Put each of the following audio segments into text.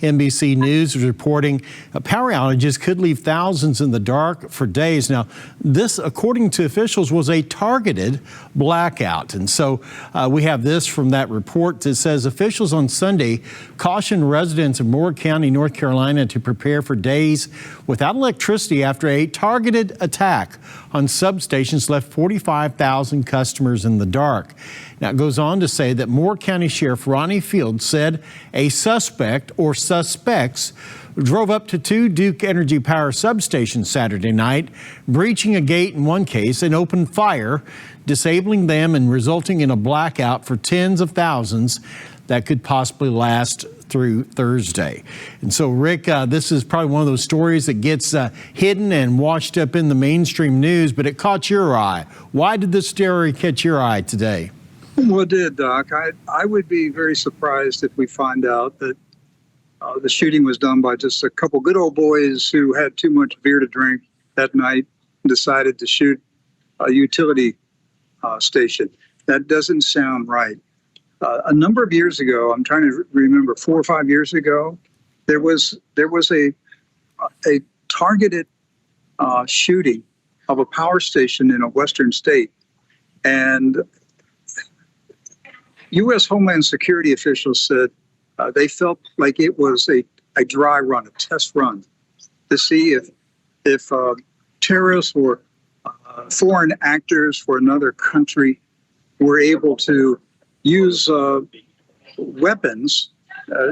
NBC News is reporting power outages could leave thousands in the dark for days. Now, this, according to officials, was a targeted blackout. And so we have this from that report that says officials on Sunday cautioned residents of Moore County, North Carolina, to prepare for days without electricity after a targeted attack on substations left 45,000 customers in the dark. Now, it goes on to say that Moore County Sheriff Ronnie Field said a suspect or suspects drove up to two Duke Energy Power substations Saturday night, breaching a gate in one case and opened fire, disabling them and resulting in a blackout for tens of thousands that could possibly last through Thursday. And so, Rick, this is probably one of those stories that gets hidden and washed up in the mainstream news, but it caught your eye. Why did this story catch your eye today? Well, it did, Doc. I would be very surprised if we find out that the shooting was done by just a couple good old boys who had too much beer to drink that night and decided to shoot a utility station. That doesn't sound right. A number of years ago, I'm trying to remember, 4 or 5 years ago, there was a targeted shooting of a power station in a western state, and U.S. Homeland Security officials said they felt like it was a dry run, a test run, to see if terrorists or foreign actors for another country were able to use weapons,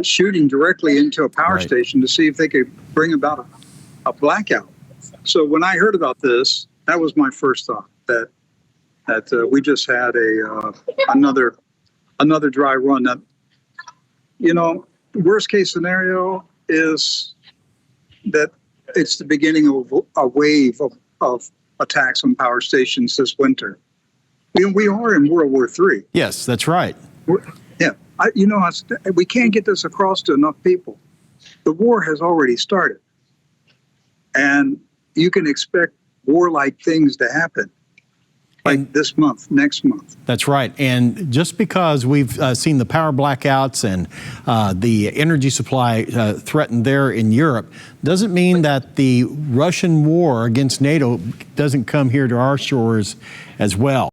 shooting directly into a power station to see if they could bring about a blackout. So when I heard about this, that was my first thought, that we just had another dry run. That, you know, worst case scenario is that it's the beginning of a wave of attacks on power stations this winter. We are in World War III. Yes, that's right. We can't get this across to enough people. The war has already started, and you can expect warlike things to happen. Like this month, next month. That's right. And just because we've seen the power blackouts and the energy supply threatened there in Europe doesn't mean that the Russian war against NATO doesn't come here to our shores as well.